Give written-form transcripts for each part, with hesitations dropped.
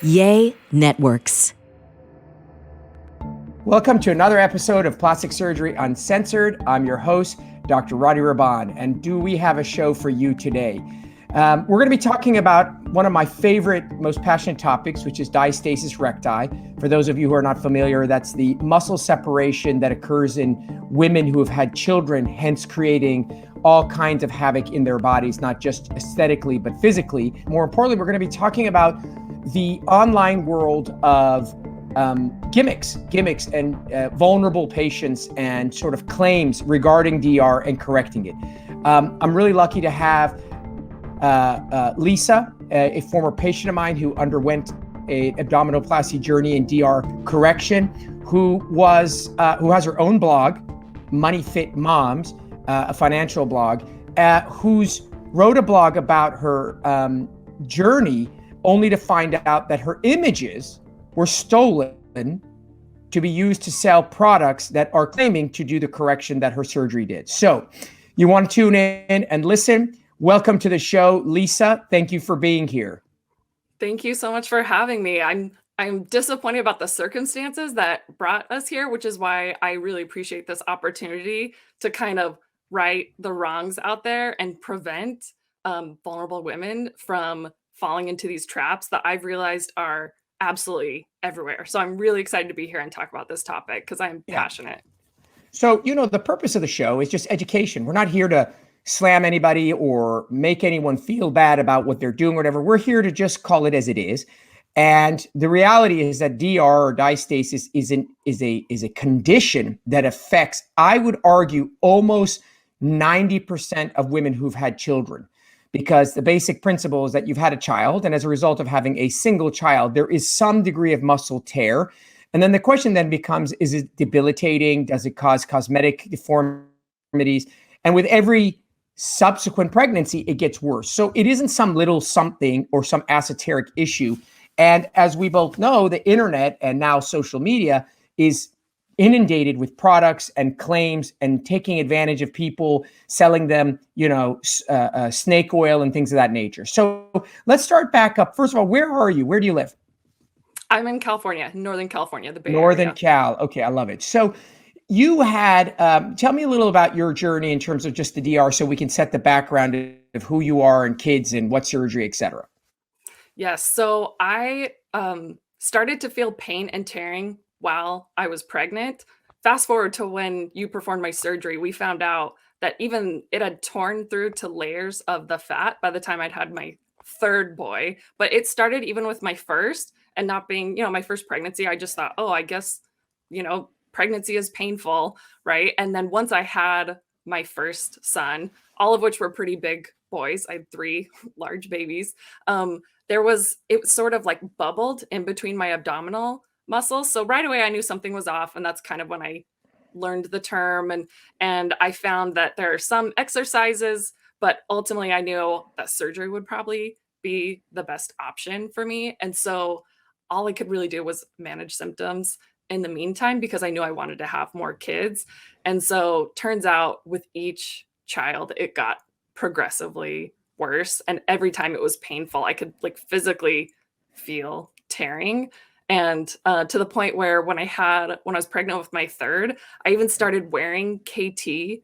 Yay Networks. Welcome to another episode of Plastic Surgery Uncensored. I'm your host, Dr. Rady Rahban, and do we have a show for you today? We're going to be talking about one of my favorite, most passionate topics, which is diastasis recti. For those of you who are not familiar, that's the muscle separation that occurs in women who have had children, hence creating all kinds of havoc in their bodies, not just aesthetically, but physically. More importantly, we're going to be talking about the online world of gimmicks and vulnerable patients and sort of claims regarding DR and correcting it. I'm really lucky to have Lisa, a former patient of mine who underwent an abdominoplasty journey in DR correction, who has her own blog, Money Fit Moms, a financial blog, who's wrote a blog about her journey, only to find out that her images were stolen to be used to sell products that are claiming to do the correction that her surgery did. So you want to tune in and listen. Welcome to the show, Lisa. Thank you for being here. Thank you so much for having me. I'm disappointed about the circumstances that brought us here, which is why I really appreciate this opportunity to kind of right the wrongs out there and prevent vulnerable women from falling into these traps that I've realized are absolutely everywhere. So I'm really excited to be here and talk about this topic because I'm passionate. So, the purpose of the show is just education. We're not here to slam anybody or make anyone feel bad about what they're doing, or whatever. We're here to just call it as it is. And the reality is that DR or diastasis is a condition that affects, I would argue, almost 90% of women who've had children. Because the basic principle is that you've had a child, and as a result of having a single child, there is some degree of muscle tear. And then the question then becomes, is it debilitating? Does it cause cosmetic deformities? And with every subsequent pregnancy, it gets worse. So it isn't some little something or some esoteric issue. And as we both know, the internet and now social media is inundated with products and claims and taking advantage of people, selling them, snake oil and things of that nature. So let's start back up. First of all, where are you? Where do you live? I'm in California, Northern California, the Bay Northern Area. Cal. Okay, I love it. So you had, tell me a little about your journey in terms of just the DR so we can set the background of who you are and kids and what surgery, et cetera. Yes. So I started to feel pain and tearing while I was pregnant. Fast forward to when you performed my surgery, we found out that even it had torn through to layers of the fat by the time I'd had my third boy. But it started even with my first, and not being, my first pregnancy. I just thought, oh, I guess, pregnancy is painful, right? And then once I had my first son, all of which were pretty big boys, I had 3 large babies. It was sort of like bubbled in between my abdominal muscles. So right away I knew something was off, and that's kind of when I learned the term, and I found that there are some exercises, but ultimately I knew that surgery would probably be the best option for me. And so all I could really do was manage symptoms in the meantime, because I knew I wanted to have more kids. And so turns out with each child, it got progressively worse. And every time it was painful, I could physically feel tearing. And to the point where when I was pregnant with my third, I even started wearing KT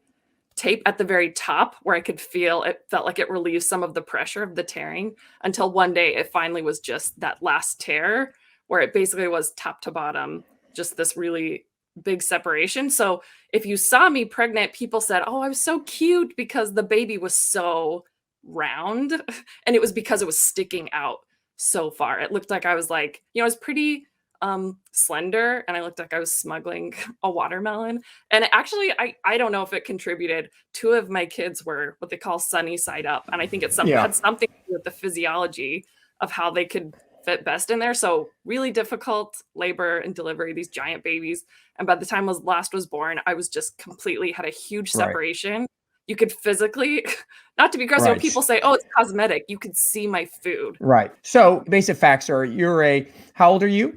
tape at the very top where I could feel it, felt like it relieved some of the pressure of the tearing, until one day it finally was just that last tear where it basically was top to bottom, just this really big separation. So if you saw me pregnant, people said, oh, I was so cute because the baby was so round. And it was because it was sticking out so far. It looked like I was I was pretty slender, and I looked like I was smuggling a watermelon. And actually, I don't know if it contributed. 2 of my kids were what they call sunny side up. And I think it had something to do with the physiology of how they could fit best in there. So really difficult labor and delivery, these giant babies. And by the time last was born, I was just completely had a huge separation. Right. You could physically, not to be gross, when people say, oh, it's cosmetic, you could see my food. Right. So basic facts are how old are you?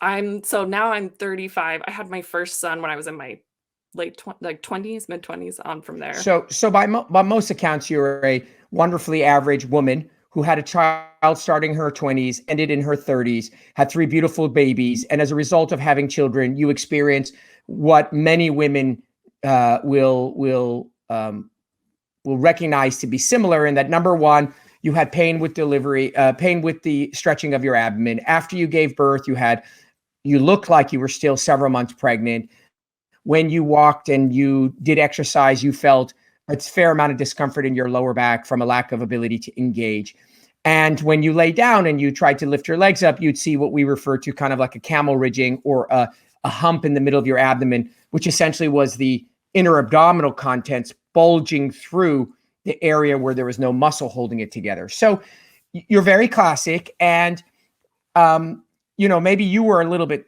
Now I'm 35. I had my first son when I was in my late 20s, mid 20s on from there. So by most accounts, you're a wonderfully average woman who had a child starting her 20s, ended in her 30s, had 3 beautiful babies. And as a result of having children, you experience what many women will recognize to be similar in that, number one, you had pain with delivery, pain with the stretching of your abdomen. After you gave birth, you looked like you were still several months pregnant. When you walked and you did exercise, you felt a fair amount of discomfort in your lower back from a lack of ability to engage. And when you lay down and you tried to lift your legs up, you'd see what we refer to kind of like a camel ridging or a hump in the middle of your abdomen, which essentially was the inner abdominal contents bulging through the area where there was no muscle holding it together. So you're very classic. And, maybe you were a little bit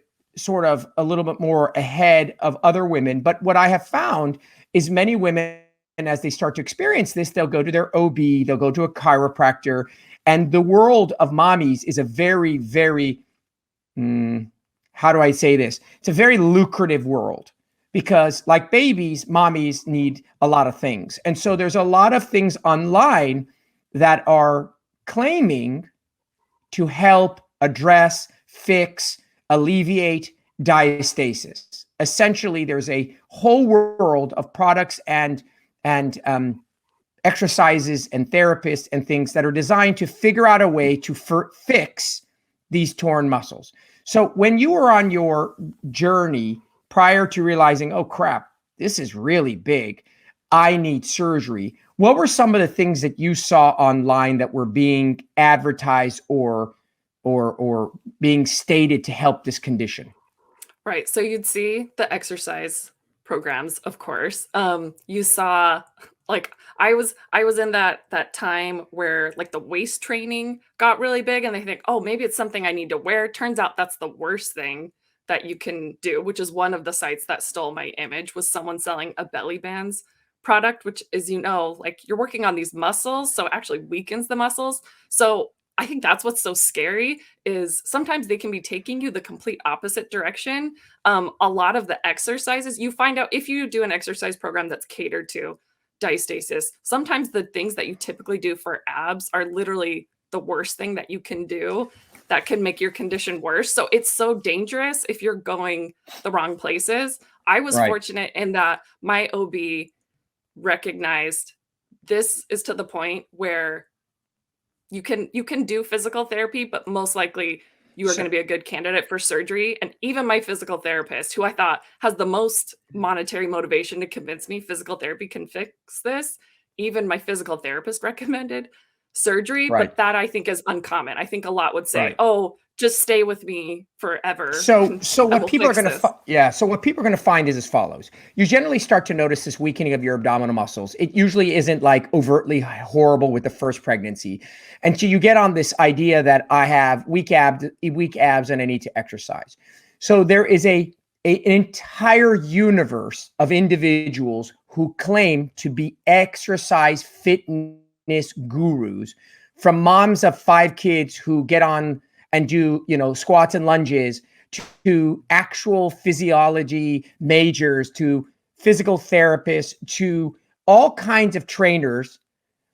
more ahead of other women. But what I have found is many women, and as they start to experience this, they'll go to their OB, they'll go to a chiropractor. And the world of mommies is a very, very, how do I say this? It's a very lucrative world because, like babies, mommies need a lot of things. And so there's a lot of things online that are claiming to help address, fix, alleviate diastasis. Essentially, there's a whole world of products and exercises and therapists and things that are designed to figure out a way to fix these torn muscles. So when you were on your journey prior to realizing, oh crap, this is really big, I need surgery, what were some of the things that you saw online that were being advertised or being stated to help this condition? Right. So you'd see the exercise programs, of course. You saw, like, I was in that time where like the waist training got really big, and they think, oh, maybe it's something I need to wear. Turns out that's the worst thing that you can do, which is one of the sites that stole my image, was someone selling a belly bands product, which is, like, you're working on these muscles, so it actually weakens the muscles. So I think that's what's so scary, is sometimes they can be taking you the complete opposite direction. A lot of the exercises, you find out if you do an exercise program that's catered to diastasis, sometimes the things that you typically do for abs are literally the worst thing that you can do that can make your condition worse. So it's so dangerous if you're going the wrong places. I was fortunate in that my OB recognized this is to the point where you can do physical therapy, but most likely you are going to be a good candidate for surgery. And even my physical therapist, who I thought has the most monetary motivation to convince me physical therapy can fix this, even my physical therapist recommended surgery. But that, I think, is uncommon. I think a lot would say, oh, just stay with me forever. So what people are going to so what people are going to find is as follows. You generally start to notice this weakening of your abdominal muscles. It usually isn't like overtly horrible with the first pregnancy. And so you get on this idea that I have weak abs and I need to exercise. So there is an entire universe of individuals who claim to be exercise fitness gurus, from moms of 5 kids who get on and do, squats and lunges, to actual physiology majors, to physical therapists, to all kinds of trainers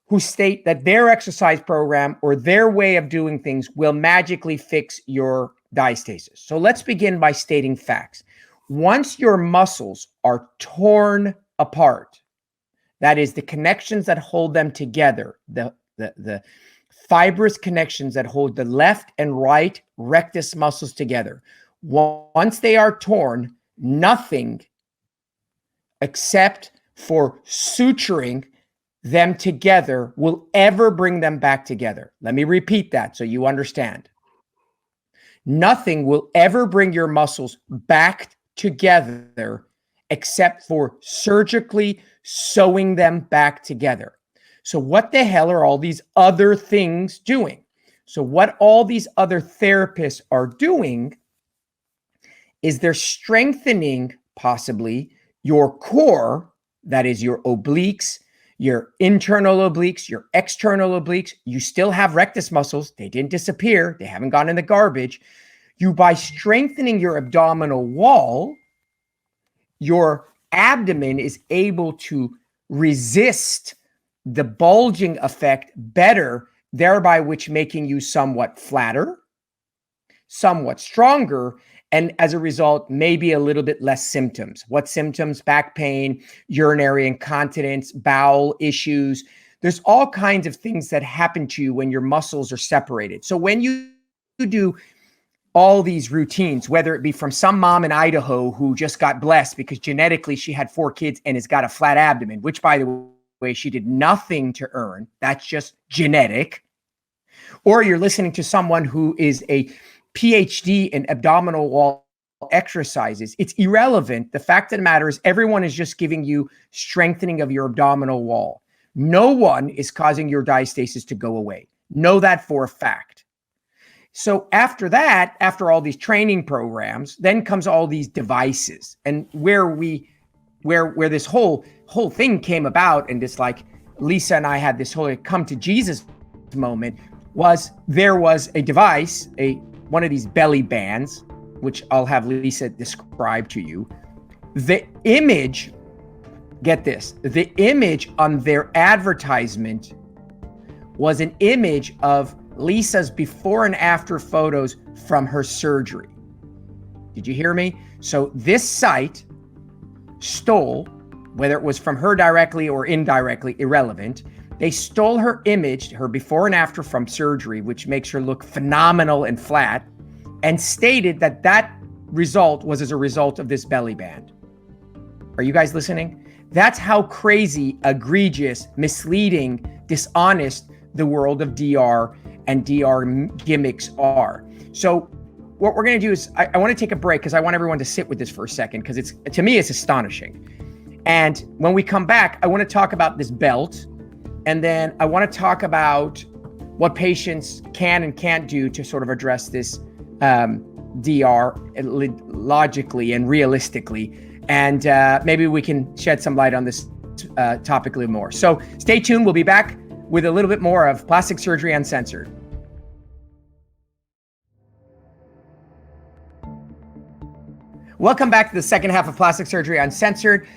who state that their exercise program or their way of doing things will magically fix your diastasis. So let's begin by stating facts. Once your muscles are torn apart, that is, the connections that hold them together, the fibrous connections that hold the left and right rectus muscles together. Once they are torn, nothing except for suturing them together will ever bring them back together. Let me repeat that so you understand. Nothing will ever bring your muscles back together except for surgically sewing them back together. So what the hell are all these other things doing? So what all these other therapists are doing is they're strengthening possibly your core, that is your obliques, your internal obliques, your external obliques. You still have rectus muscles. They didn't disappear. They haven't gone in the garbage. By strengthening your abdominal wall, your abdomen is able to resist the bulging effect better thereby which making you somewhat flatter, somewhat stronger, and as a result, maybe a little bit less symptoms. What symptoms? Back pain, urinary incontinence, bowel issues. There's all kinds of things that happen to you when your muscles are separated. So when you do all these routines, whether it be from some mom in Idaho who just got blessed because genetically she had 4 kids and has got a flat abdomen, which by the way, she did nothing to earn. That's just genetic. Or you're listening to someone who is a PhD in abdominal wall exercises. It's irrelevant. The fact of the matter is everyone is just giving you strengthening of your abdominal wall. No one is causing your diastasis to go away. Know that for a fact. So after that, after all these training programs, then comes all these devices. And where this whole thing came about, and this, like, Lisa and I had this whole come to Jesus moment, was there was a device, one of these belly bands, which I'll have Lisa describe to you. The image, get this, the image on their advertisement was an image of Lisa's before and after photos from her surgery. Did you hear me? So this site stole, whether it was from her directly or indirectly, irrelevant, they stole her image, her before and after from surgery, which makes her look phenomenal and flat, and stated that that result was as a result of this belly band. Are you guys listening? That's how crazy, egregious, misleading, dishonest the world of DR and DR gimmicks are. So what we're going to do is I want to take a break because I want everyone to sit with this for a second, because to me, it's astonishing. And when we come back, I want to talk about this belt. And then I want to talk about what patients can and can't do to sort of address this DR logically and realistically. And maybe we can shed some light on this topic a little more. So stay tuned. We'll be back with a little bit more of Plastic Surgery Uncensored. Welcome back to the second half of Plastic Surgery Uncensored.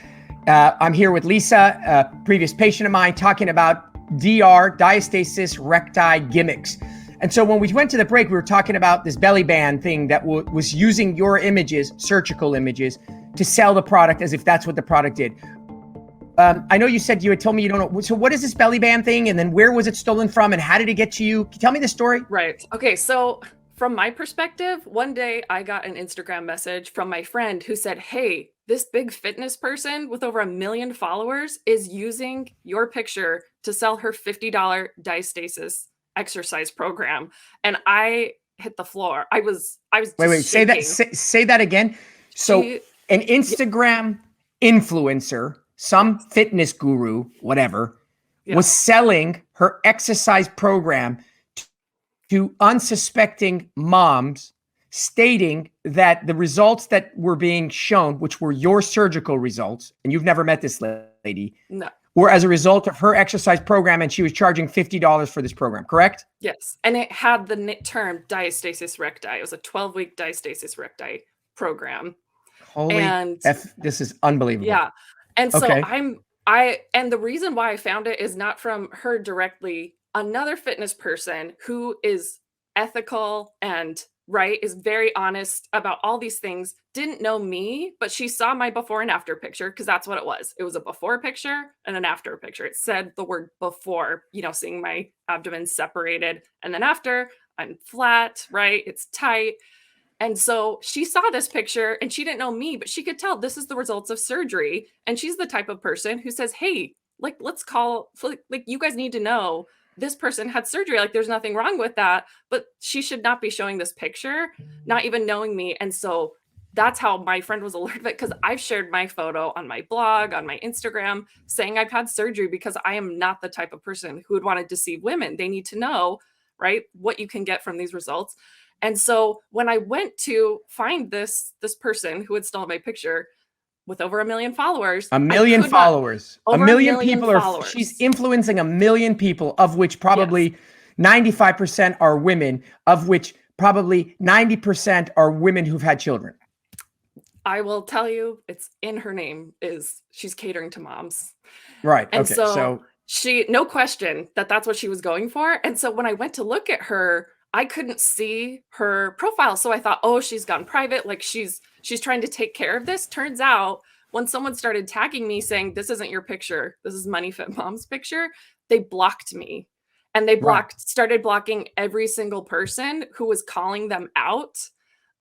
I'm here with Lisa, a previous patient of mine, talking about DR, Diastasis Recti gimmicks. And so when we went to the break, we were talking about this belly band thing that was using your images, surgical images, to sell the product as if that's what the product did. I know you said you had told me you don't know. So what is this belly band thing? And then where was it stolen from? And how did it get to you? Can you tell me the story? Right. Okay. So from my perspective, one day I got an Instagram message from my friend who said, hey, this big fitness person with over 1 million followers is using your picture to sell her $50 diastasis exercise program. And I hit the floor. I was Wait, say that again. So an Instagram influencer, some fitness guru, whatever, was selling her exercise program to unsuspecting moms, stating that the results that were being shown, which were your surgical results, and you've never met this lady, no, were as a result of her exercise program, and she was charging $50 for this program, correct? Yes. And it had the term Diastasis Recti. It was a 12-week Diastasis Recti program. Holy F, this is unbelievable. Yeah. And so okay. and the reason why I found it is not from her directly. Another fitness person who is ethical and is very honest about all these things, didn't know me, but she saw my before and after picture, because that's what it was. It was a before picture and an after picture. It said the word before, seeing my abdomen separated, and then after, I'm flat, it's tight. And so she saw this picture and she didn't know me, but she could tell this is the results of surgery. And she's the type of person who says, hey, let's call, you guys need to know this person had surgery. There's nothing wrong with that, but she should not be showing this picture, not even knowing me. And so that's how my friend was alerted of it, because I've shared my photo on my blog, on my Instagram, saying I've had surgery, because I am not the type of person who would want to deceive women. They need to know, what you can get from these results. And so when I went to find this person who had stolen my picture with over 1 million followers, 1 million followers, 1 million people she's influencing 1 million people, of which probably 95% are women, of which probably 90% are women who've had children. I will tell you, it's in her name, she's catering to moms. Right. And okay. So no question that that's what she was going for. And so when I went to look at her, I couldn't see her profile. So I thought, oh, she's gone private. Like she's trying to take care of this. Turns out when someone started tagging me saying, this isn't your picture, this is Money Fit Mom's picture, they blocked me. And they Right. started blocking every single person who was calling them out.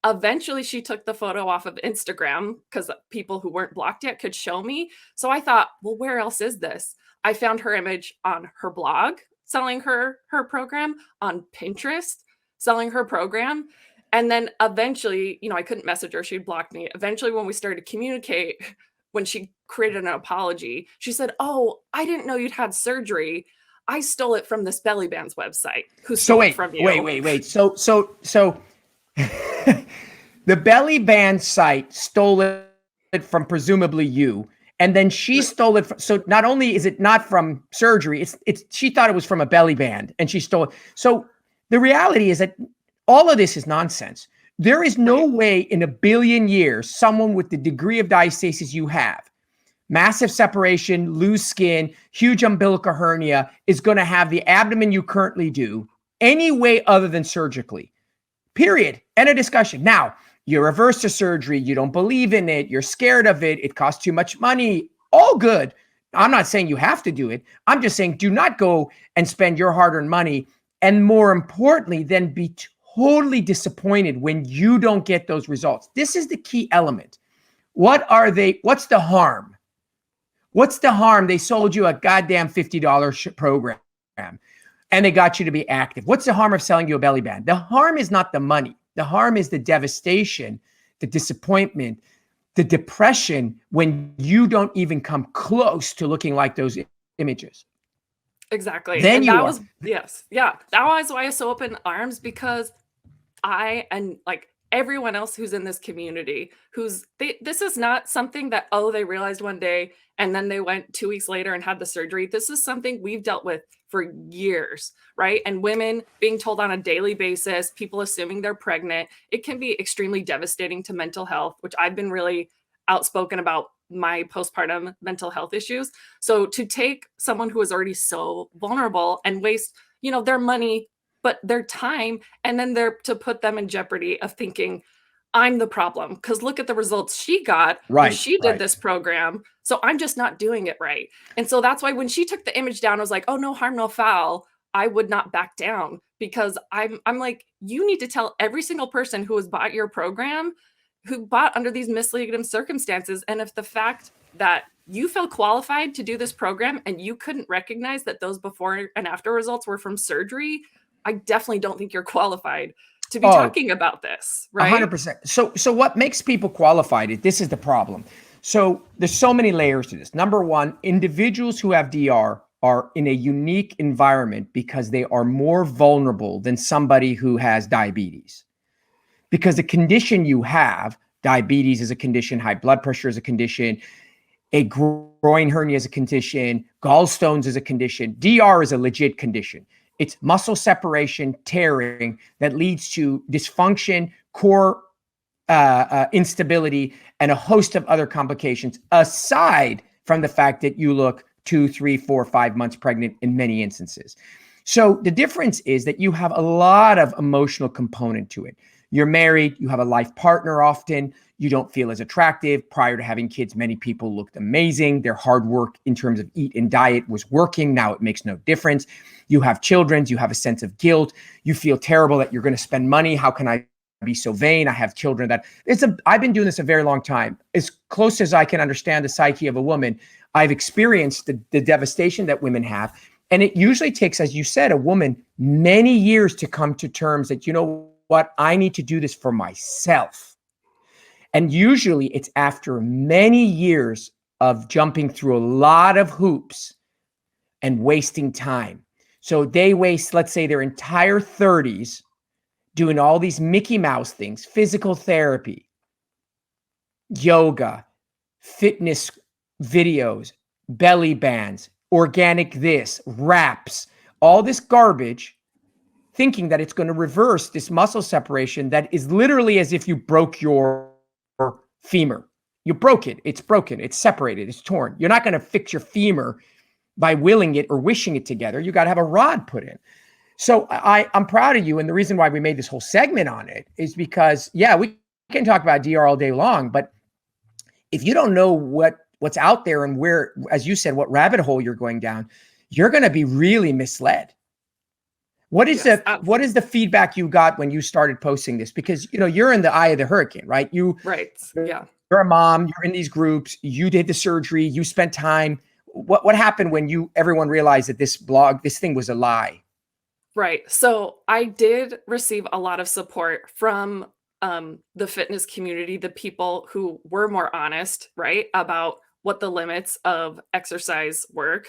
Eventually, she took the photo off of Instagram because people who weren't blocked yet could show me. So I thought, well, where else is this? I found her image on her blog selling her program, on Pinterest selling her program. And then eventually, I couldn't message her. She'd blocked me. Eventually, when we started to communicate, when she created an apology, she said, oh, I didn't know you'd had surgery. I stole it from this Belly Bands website. Who stole it from you? Wait. So the Belly Band site stole it from presumably you, and then she stole it. So not only is it not from surgery, it's she thought it was from a belly band, and she stole it. So the reality is that all of this is nonsense. There is no way in a billion years someone with the degree of diastasis you have, massive separation, loose skin, huge umbilical hernia, is going to have the abdomen you currently do any way other than surgically. Period. End of discussion. Now, you're averse to surgery. You don't believe in it. You're scared of it. It costs too much money. All good. I'm not saying you have to do it. I'm just saying do not go and spend your hard-earned money. And more importantly, then be totally disappointed when you don't get those results. This is the key element. What are they? What's the harm? What's the harm? They sold you a goddamn $50 program and they got you to be active. What's the harm of selling you a belly band? The harm is not the money. The harm is the devastation, the disappointment, the depression when you don't even come close to looking like those images. Exactly. Then and that was that was why I was so open arms, because I and like everyone else who's in this community, this is not something that they realized one day and then they went 2 weeks later and had the surgery. This is something we've dealt with for years, right? And women being told on a daily basis, people assuming they're pregnant, it can be extremely devastating to mental health, which I've been really outspoken about my postpartum mental health issues. So to take someone who is already so vulnerable and waste, their money, but their time, and then to put them in jeopardy of thinking, I'm the problem, because look at the results she got when she did this program. So I'm just not doing it right. And so that's why when she took the image down, I was like, oh, no harm, no foul. I would not back down, because I'm like, you need to tell every single person who has bought your program, who bought under these misleading circumstances. And if the fact that you felt qualified to do this program and you couldn't recognize that those before and after results were from surgery, I definitely don't think you're qualified to be talking about this, right? 100%. So what makes people qualified is, this is the problem. So there's so many layers to this. Number one, individuals who have DR are in a unique environment because they are more vulnerable than somebody who has diabetes. Because the condition you have, diabetes is a condition, high blood pressure is a condition, a groin hernia is a condition, gallstones is a condition, DR is a legit condition. It's muscle separation, tearing that leads to dysfunction, core instability, and a host of other complications, aside from the fact that you look 2, 3, 4, 5 months pregnant in many instances. So the difference is that you have a lot of emotional component to it. You're married, you have a life partner often, you don't feel as attractive. Prior to having kids, many people looked amazing. Their hard work in terms of eat and diet was working. Now it makes no difference. You have children, you have a sense of guilt. You feel terrible that you're going to spend money. How can I be so vain? I have children I've been doing this a very long time. As close as I can understand the psyche of a woman, I've experienced the devastation that women have. And it usually takes, as you said, a woman many years to come to terms that, what, I need to do this for myself. And usually it's after many years of jumping through a lot of hoops and wasting time. So they waste, let's say, their entire 30s doing all these Mickey Mouse things, physical therapy, yoga, fitness videos, belly bands, organic this, wraps, all this garbage, thinking that it's going to reverse this muscle separation that is literally as if you broke your femur. You broke it. It's broken. It's separated. It's torn. You're not going to fix your femur by willing it or wishing it together. You got to have a rod put in. So I'm proud of you. And the reason why we made this whole segment on it is because, yeah, we can talk about DR all day long, but if you don't know what's out there and where, as you said, what rabbit hole you're going down, you're going to be really misled. What is the feedback you got when you started posting this? Because, you're in the eye of the hurricane, right? Right. Yeah. You're a mom, you're in these groups, you did the surgery, you spent time. What happened when everyone realized that this thing was a lie? Right. So I did receive a lot of support from the fitness community, the people who were more honest, right, about what the limits of exercise were.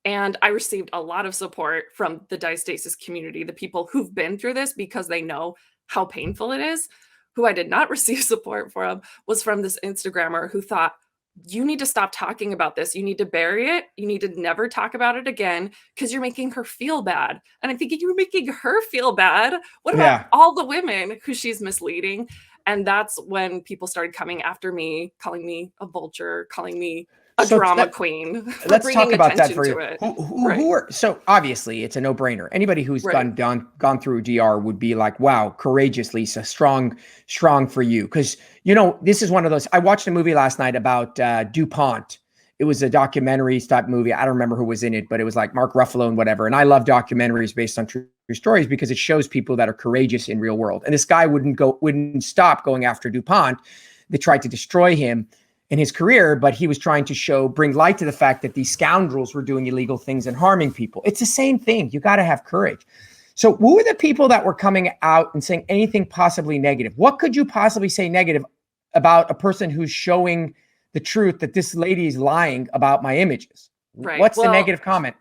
And I received a lot of support from the diastasis community, the people who've been through this because they know how painful it is. Who I did not receive support from was from this Instagrammer who thought, you need to stop talking about this. You need to bury it. You need to never talk about it again because you're making her feel bad. And I'm thinking, you're making her feel bad. What about all the women who she's misleading? And that's when people started coming after me, calling me a vulture, calling me a drama queen. Let's talk about that for you. Who are, so obviously it's a no-brainer. Anybody who's gone through DR would be like, wow, courageous, Lisa, strong for you. Because, this is one of those, I watched a movie last night about DuPont. It was a documentary type movie. I don't remember who was in it, but it was like Mark Ruffalo and whatever. And I love documentaries based on true stories because it shows people that are courageous in real world. And this guy wouldn't stop going after DuPont. They tried to destroy him in his career, but he was trying to bring light to the fact that these scoundrels were doing illegal things and harming people. It's the same thing. You got to have courage. So who were the people that were coming out and saying anything possibly negative? What could you possibly say negative about a person who's showing the truth that this lady is lying about my images? Right. What's the negative comment?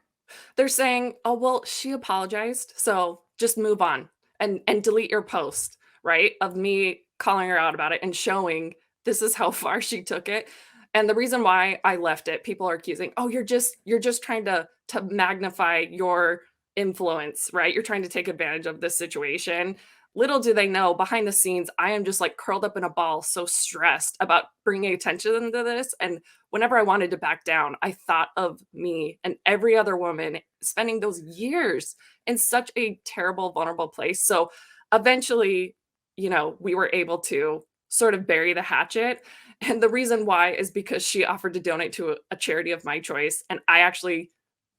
They're saying, oh, well, she apologized. So just move on and delete your post, right? Of me calling her out about it and showing this is how far she took it. And the reason why I left it, people are accusing, oh, you're just trying to magnify your influence, right? You're trying to take advantage of this situation. Little do they know, behind the scenes, I am just like curled up in a ball, so stressed about bringing attention to this. And whenever I wanted to back down, I thought of me and every other woman spending those years in such a terrible, vulnerable place. So eventually, we were able to sort of bury the hatchet. And the reason why is because she offered to donate to a charity of my choice. And I actually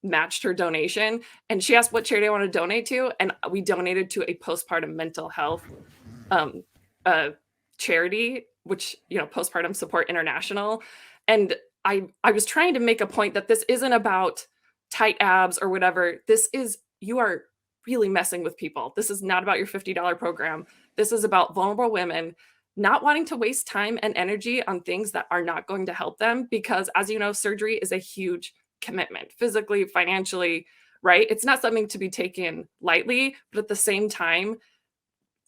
matched her donation. And she asked what charity I want to donate to. And we donated to a postpartum mental health charity, which, Postpartum Support International. And I was trying to make a point that this isn't about tight abs or whatever. You are really messing with people. This is not about your $50 program. This is about vulnerable women not wanting to waste time and energy on things that are not going to help them. Because as you know, surgery is a huge commitment, physically, financially, right? It's not something to be taken lightly, but at the same time,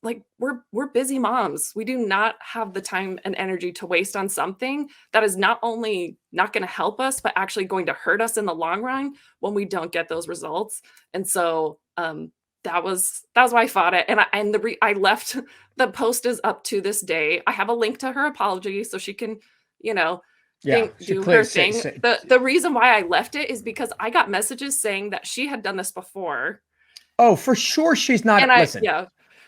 like we're busy moms. We do not have the time and energy to waste on something that is not only not going to help us, but actually going to hurt us in the long run when we don't get those results. And so that was why I fought it. And I left. The post is up to this day. I have a link to her apology so she can, do her thing. The reason why I left it is because I got messages saying that she had done this before. Oh, for sure she's not. Listen. Yeah.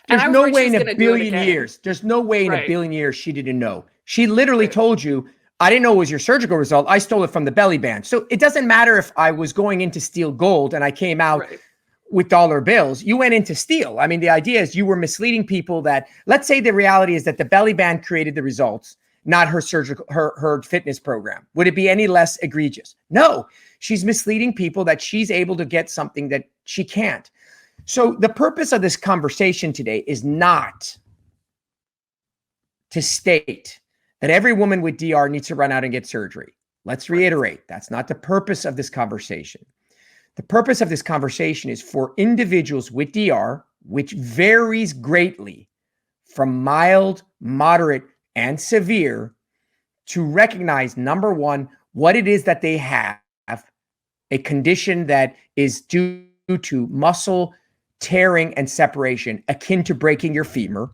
There's no way in a billion years. There's no way in a billion years she didn't know. She literally told you, I didn't know it was your surgical result. I stole it from the belly band. So it doesn't matter if I was going in to steal gold and I came out with dollar bills. You went in to steal. I mean, the idea is you were misleading people that, let's say the reality is that the belly band created the results, not her her fitness program. Would it be any less egregious? No, she's misleading people that she's able to get something that she can't. So the purpose of this conversation today is not to state that every woman with DR needs to run out and get surgery. Let's reiterate, that's not the purpose of this conversation. The purpose of this conversation is for individuals with DR, which varies greatly from mild, moderate, and severe, to recognize, number one, what it is that they have, a condition that is due to muscle tearing and separation, akin to breaking your femur,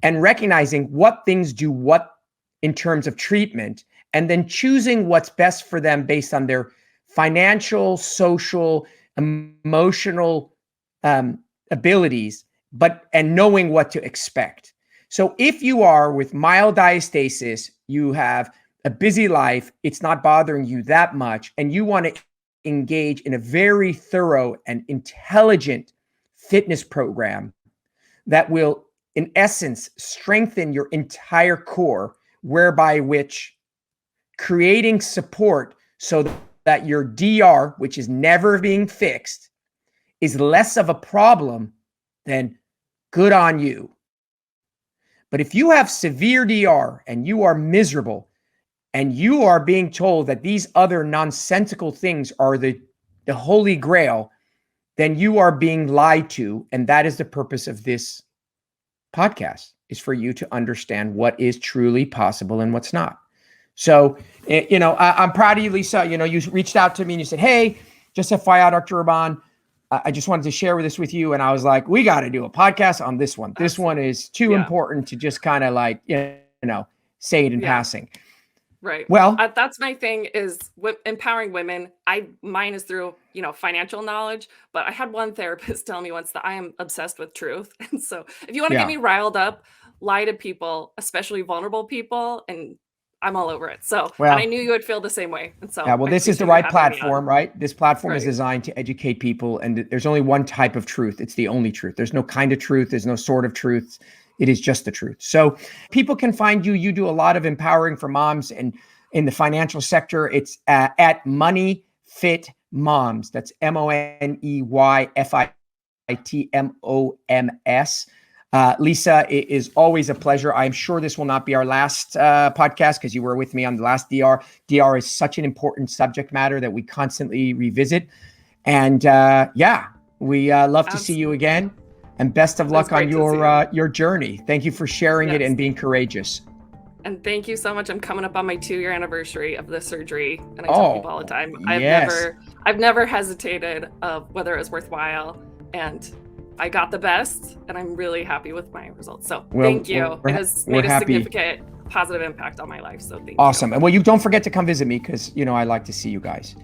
and recognizing what things do what in terms of treatment, and then choosing what's best for them based on their financial, social, emotional abilities, and knowing what to expect. So if you are with mild diastasis, you have a busy life, it's not bothering you that much, and you want to engage in a very thorough and intelligent fitness program that will, in essence, strengthen your entire core, whereby which creating support so that your DR, which is never being fixed, is less of a problem, then good on you. But if you have severe DR and you are miserable and you are being told that these other nonsensical things are the holy grail, then you are being lied to. And that is the purpose of this podcast, is for you to understand what is truly possible and what's not. So, I'm proud of you, Lisa. You reached out to me and you said, hey, just FYI, Dr. Rahban, I just wanted to share this with you. And I was like, we got to do a podcast on this one. This one is too important to just kind of like, say it in passing. Right. Well, that's my thing, is empowering women. Mine is through, financial knowledge, but I had one therapist tell me once that I am obsessed with truth. And so if you want to get me riled up, lie to people, especially vulnerable people, and I'm all over it. So, and I knew you would feel the same way. And so, this is the right platform, right? This platform is designed to educate people. And there's only one type of truth. It's the only truth. There's no kind of truth. There's no sort of truth. It is just the truth. So people can find you. You do a lot of empowering for moms, and in the financial sector, it's at Money Fit Moms. That's MONEYFITMOMS. Lisa, it is always a pleasure. I'm sure this will not be our last podcast, because you were with me on the last DR. DR is such an important subject matter that we constantly revisit. And we love to see you again. And best of luck on your journey. Thank you for sharing it and being courageous. And thank you so much. I'm coming up on my 2-year anniversary of the surgery, and I tell people all the time, I've never hesitated of whether it was worthwhile, and I got the best, and I'm really happy with my results. So thank you. It has made a significant positive impact on my life. So thank you. Awesome. And you don't forget to come visit me, because I like to see you guys.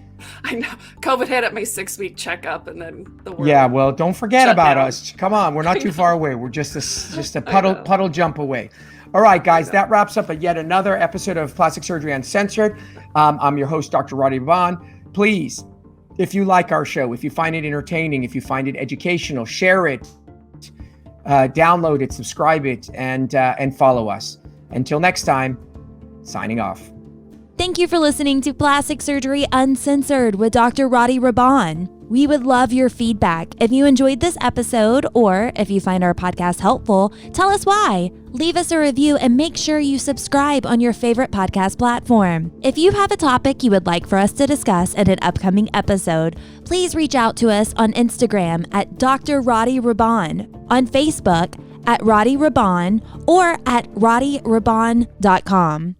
I know. COVID hit at my 6-week checkup, and then the world. Yeah, well, don't forget about us. Come on, we're not too far away. We're just a puddle jump away. All right, guys, that wraps up yet another episode of Plastic Surgery Uncensored. I'm your host, Dr. Rady Rahban. Please, if you like our show, if you find it entertaining, if you find it educational, share it, download it, subscribe it, and follow us. Until next time, signing off. Thank you for listening to Plastic Surgery Uncensored with Dr. Rady Rahban. We would love your feedback. If you enjoyed this episode, or if you find our podcast helpful, tell us why. Leave us a review and make sure you subscribe on your favorite podcast platform. If you have a topic you would like for us to discuss in an upcoming episode, please reach out to us on Instagram at Dr. Rady Rahban, on Facebook at Rady Rahban, or at RadyRahban.com.